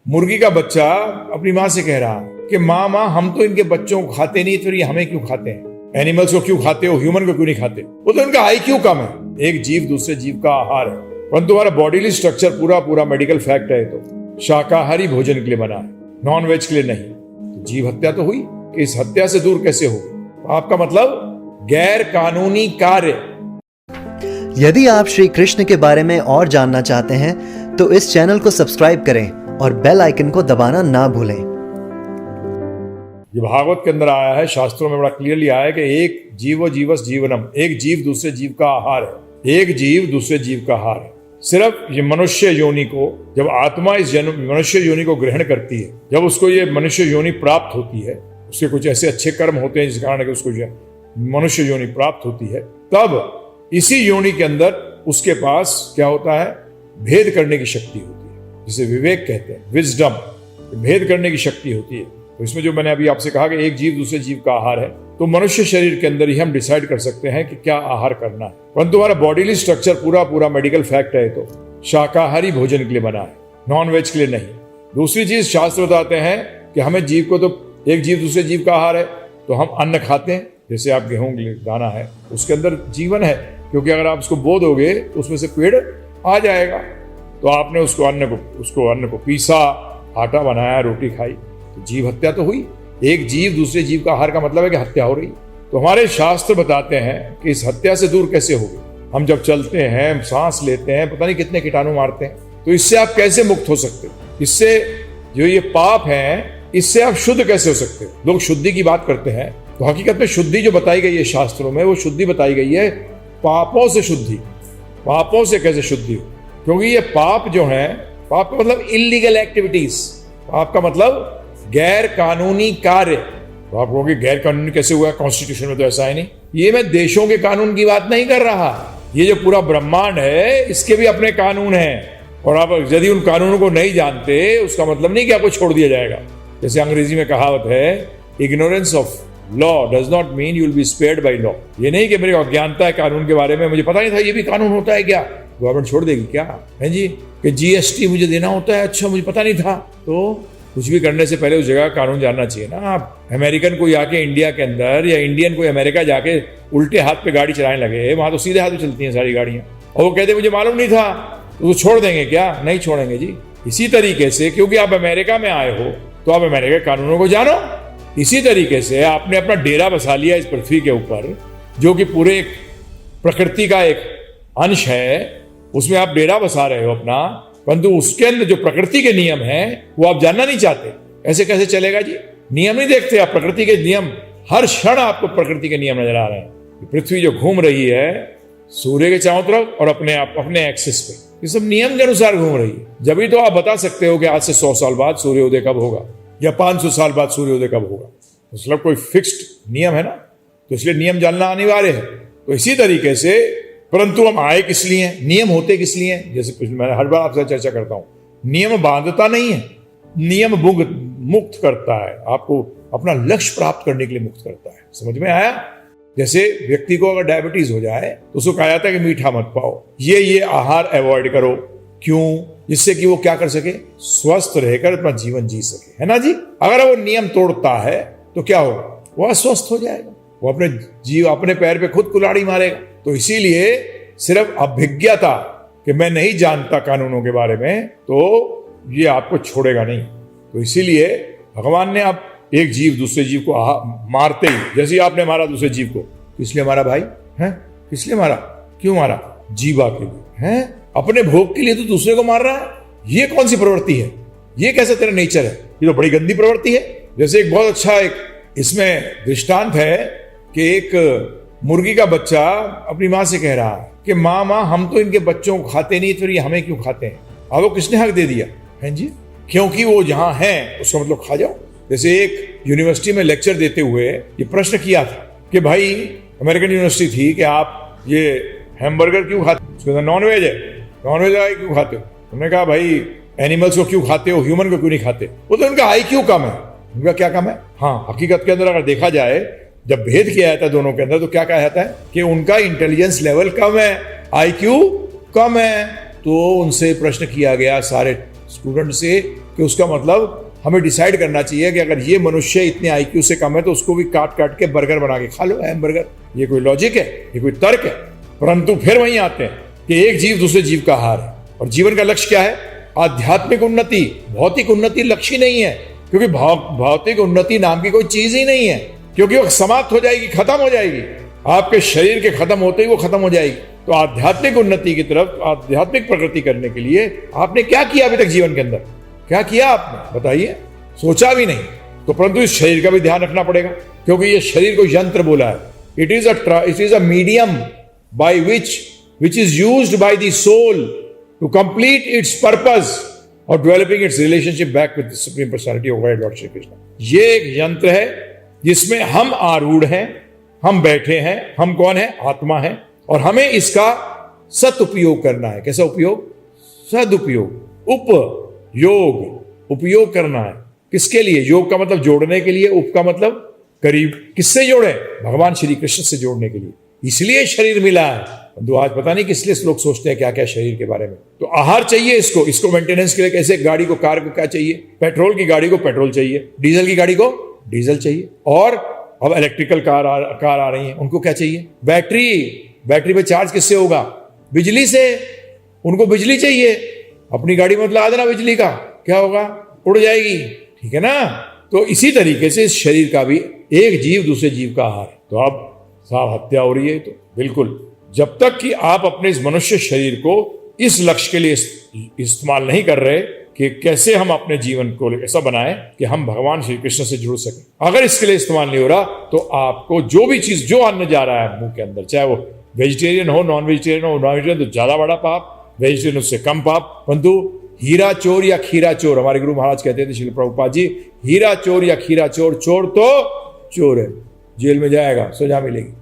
मुर्गी का बच्चा अपनी माँ से कह रहा कि माँ माँ हम तो इनके बच्चों को खाते नहीं, तो ये हमें क्यों खाते हैं? एनिमल्स को क्यों खाते हो, ह्यूमन को क्यों नहीं खाते? वो तो इनका आईक्यू कम है। एक जीव दूसरे जीव का आहार है, परंतु तुम्हारा बॉडीली स्ट्रक्चर पूरा पूरा मेडिकल फैक्ट है। तो शाकाहारी भोजन के लिए बना है, नॉन वेज के लिए नहीं। तो जीव हत्या तो हुई, इस हत्या से दूर कैसे होगी? आपका मतलब गैर कानूनी कार्य। यदि आप श्री कृष्ण के बारे में और जानना चाहते हैं तो इस चैनल को सब्सक्राइब करें और बेल आइकन को दबाना ना भूलें। ये भागवत के अंदर आया है, शास्त्रों में बड़ा क्लियरली आया है कि एक जीवो जीवस जीवनम, एक जीव दूसरे जीव का आहार है। एक जीव दूसरे जीव का आहार है। सिर्फ ये मनुष्य योनि को, जब आत्मा इस मनुष्य योनि को ग्रहण करती है, जब उसको ये मनुष्य योनि प्राप्त होती है, उसके कुछ ऐसे अच्छे कर्म होते हैं जिस कारण उसको मनुष्य योनि प्राप्त होती है, तब इसी योनि के अंदर उसके पास क्या होता है? भेद करने की शक्ति होती है, जिसे विवेक कहते हैं, विजडम। भेद करने की शक्ति होती है। तो इसमें जो मैंने अभी आपसे कहा कि एक जीव दूसरे जीव का आहार है, तो मनुष्य शरीर के अंदर ही हम डिसाइड कर सकते हैं कि क्या आहार करना है। परंतु हमारा बॉडीली स्ट्रक्चर पूरा पूरा मेडिकल फैक्ट है, तो शाकाहारी भोजन के लिए बना है, नॉन वेज के लिए नहीं। दूसरी चीज, शास्त्र बताते हैं कि हमें जीव को, तो एक जीव दूसरे जीव का आहार है, तो हम अन्न खाते हैं। जैसे आप गेहूं दाना है, उसके अंदर जीवन है, क्योंकि अगर आप उसको बो दोगे तो उसमें से पेड़ आ जाएगा। तो आपने उसको अन्न को पीसा, आटा बनाया, रोटी खाई, तो जीव हत्या तो हुई। एक जीव दूसरे जीव का आहार का मतलब है कि हत्या हो रही। तो हमारे शास्त्र बताते हैं कि इस हत्या से दूर कैसे होगी। हम जब चलते हैं, सांस लेते हैं, पता नहीं कितने कीटाणु मारते हैं, तो इससे आप कैसे मुक्त हो सकते हो? इससे जो ये पाप है, इससे आप शुद्ध कैसे हो सकते हो? लोग शुद्धि की बात करते हैं, तो हकीकत में शुद्धि जो बताई गई है शास्त्रों में, वो शुद्धि बताई गई है पापों से शुद्धि। पापों से कैसे शुद्धि हो? क्योंकि ये पाप जो है, पाप का मतलब इलीगल एक्टिविटीज, पाप का मतलब गैर कानूनी कार्य। तो आप कहोगे गैर कानूनी कैसे हुआ? कॉन्स्टिट्यूशन में तो ऐसा है नहीं। ये मैं देशों के कानून की बात नहीं कर रहा, ये जो पूरा ब्रह्मांड है इसके भी अपने कानून हैं। और आप यदि उन कानूनों को नहीं जानते, उसका मतलब नहीं कि आपको छोड़ दिया जाएगा। जैसे अंग्रेजी में कहावत है, ignorance of law does not mean you will be spared by law. ये नहीं कि मेरी अज्ञानता है कानून के बारे में, मुझे पता नहीं था ये भी कानून होता है क्या, गवर्नमेंट छोड़ देगी क्या है जी? कि जीएसटी मुझे देना होता है, अच्छा मुझे पता नहीं था। तो कुछ भी करने से पहले उस जगह कानून जानना चाहिए ना। आप अमेरिकन को आके इंडिया के अंदर, या इंडियन को अमेरिका जाके उल्टे हाथ पे गाड़ी चलाने लगे, वहां तो सीधे हाथ पे चलती हैं सारी गाड़ियां, और वो कहते मुझे मालूम नहीं था, तो वो छोड़ देंगे क्या? नहीं छोड़ेंगे जी। इसी तरीके से क्योंकि आप अमेरिका में आए हो, तो आप अमेरिका के कानूनों को जानो। इसी तरीके से आपने अपना डेरा बसा लिया इस पृथ्वी के ऊपर, जो कि पूरे प्रकृति का एक अंश है, उसमें आप डेरा बसा रहे हो अपना, परंतु उसके अंदर जो प्रकृति के नियम हैं वो आप जानना नहीं चाहते। ऐसे कैसे चलेगा जी? नियम नहीं देखते आप, प्रकृति के नियम। हर क्षण आपको प्रकृति के नियम नजर आ रहे हैं। पृथ्वी जो घूम रही है सूर्य के चारों तरफ और अपने एक्सिस पे, ये सब नियम के अनुसार घूम रही है। जब भी तो आप बता सकते हो कि आज से 100 साल बाद सूर्योदय कब होगा, या 500 साल बाद सूर्योदय कब होगा। मतलब कोई फिक्स्ड नियम है ना, तो इसलिए नियम जानना अनिवार्य है। तो इसी तरीके से, परंतु हम आए किस लिए? नियम होते किस लिए? जैसे मैं हर बार आपसे चर्चा करता हूं, नियम बांधता नहीं है, नियम मुक्त करता है, आपको अपना लक्ष्य प्राप्त करने के लिए मुक्त करता है। समझ में आया? जैसे व्यक्ति को अगर डायबिटीज हो जाए तो उसको कहा जाता है कि मीठा मत पाओ, ये आहार अवॉइड करो। क्यों? जिससे कि वो क्या कर सके? स्वस्थ रहकर अपना जीवन जी सके, है ना जी? अगर वो नियम तोड़ता है तो क्या होगा? वो अस्वस्थ हो जाएगा, वो अपने पैर पे खुद कुल्हाड़ी मारेगा। तो इसीलिए सिर्फ अभिज्ञता कि मैं नहीं जानता कानूनों के बारे में, तो ये आपको छोड़ेगा नहीं। तो इसीलिए भगवान ने आप एक जीव दूसरे जीव को मारते ही, जैसे आपने मारा दूसरे जीव को, किस लिए मारा भाई? हैं? किस लिए मारा? क्यों मारा? जीवा के लिए, हैं? अपने भोग के लिए तो दूसरे को मार रहा है। ये कौन सी प्रवृत्ति है? ये कैसे तेरा नेचर है? ये तो बड़ी गंदी प्रवृत्ति है। जैसे एक बहुत अच्छा एक इसमें दृष्टांत है कि एक मुर्गी का बच्चा अपनी माँ से कह रहा है कि माँ माँ हम तो इनके बच्चों को खाते नहीं, तो ये हमें क्यों खाते हैं? अब वो किसने हक दे दिया है जी? क्योंकि वो जहां है उसका मतलब खा जाओ। जैसे एक यूनिवर्सिटी में लेक्चर देते हुए ये प्रश्न किया था कि भाई, अमेरिकन यूनिवर्सिटी थी, कि आप ये हैमबर्गर क्यों खाते हो? उसके अंदर नॉन वेज है, नॉन वेज क्यों खाते हो? उन्होंने कहा भाई एनिमल्स को क्यों खाते हो, ह्यूमन को क्यों नहीं खाते? वो तो उनका आईक्यू कम है। उनका क्या कम है? हाँ, हकीकत के अंदर अगर देखा जाए, जब भेद किया जाता है दोनों के अंदर, तो क्या कहा जाता है कि उनका इंटेलिजेंस लेवल कम है, आईक्यू कम है। तो उनसे प्रश्न किया गया सारे स्टूडेंट से कि उसका मतलब हमें डिसाइड करना चाहिए कि अगर ये मनुष्य इतने आईक्यू से कम है तो उसको भी काट काट के बर्गर बना के खा लो, हैमबर्गर। ये कोई लॉजिक है? ये कोई तर्क है? परंतु फिर वहीं आते हैं कि एक जीव दूसरे जीव का आहार है। और जीवन का लक्ष्य क्या है? आध्यात्मिक उन्नति। भौतिक उन्नति लक्ष्य नहीं है, क्योंकि भौतिक उन्नति नाम की कोई चीज ही नहीं है, क्योंकि वो समाप्त हो जाएगी, खत्म हो जाएगी। आपके शरीर के खत्म होते ही वो खत्म हो जाएगी। तो आध्यात्मिक उन्नति की तरफ, आध्यात्मिक प्रगति करने के लिए आपने क्या किया अभी तक जीवन के अंदर? क्या किया आपने? बताइए। सोचा भी नहीं। तो परंतु इस शरीर का भी ध्यान रखना पड़ेगा, क्योंकि ये शरीर को यंत्र बोला है। It is a medium by which is used by the soul to complete its purpose of developing its relationship back with the Supreme Personality of Godhead, Lord Shri Krishna. ये एक यंत्र है जिसमें हम आरूढ़ हैं, हम बैठे हैं। हम कौन है? आत्मा है। और हमें इसका सदुपयोग करना है। कैसा उपयोग? सदुपयोग। उपयोग, उपयोग करना है। किसके लिए? योग का मतलब जोड़ने के लिए, उप का मतलब करीब। किससे जोड़े? भगवान श्री कृष्ण से जोड़ने के लिए। इसलिए शरीर मिला है। तो आज पता नहीं किस लिए लोग सोचते हैं क्या क्या शरीर के बारे में। तो आहार चाहिए इसको मेंटेनेंस के लिए। कैसे? गाड़ी को, कार को क्या चाहिए? पेट्रोल की गाड़ी को पेट्रोल चाहिए, डीजल की गाड़ी को डीजल चाहिए। और अब इलेक्ट्रिकल कार आ रही हैं, उनको क्या चाहिए? बैटरी पे चार्ज किससे होगा? बिजली से। उनको बिजली चाहिए। अपनी गाड़ी में लगा देना बिजली का, क्या होगा? उड़ जाएगी। ठीक है ना? तो इसी तरीके से इस शरीर का भी एक जीव दूसरे जीव का आहार है। तो अब साहब हत्या हो रही है। तो बिल्कुल, जब तक कि आप अपने इस मनुष्य शरीर को इस लक्ष्य के लिए इस्तेमाल नहीं कर रहे कि कैसे हम अपने जीवन को ऐसा बनाएं कि हम भगवान श्री कृष्ण से जुड़ सकें, अगर इसके लिए इस्तेमाल नहीं हो रहा तो आपको जो भी चीज, जो अन्न जा रहा है मुंह के अंदर, चाहे वो वेजिटेरियन हो, नॉन वेजिटेरियन हो, नॉन वेजिटेरियन तो ज्यादा बड़ा पाप, वेजिटेरियन उससे कम पाप। परंतु हीरा चोर या खीरा चोर, हमारे गुरु महाराज कहते थे श्रील प्रभुपाद जी, हीरा चोर या खीरा चोर, चोर तो चोर है, जेल में जाएगा, सजा मिलेगी।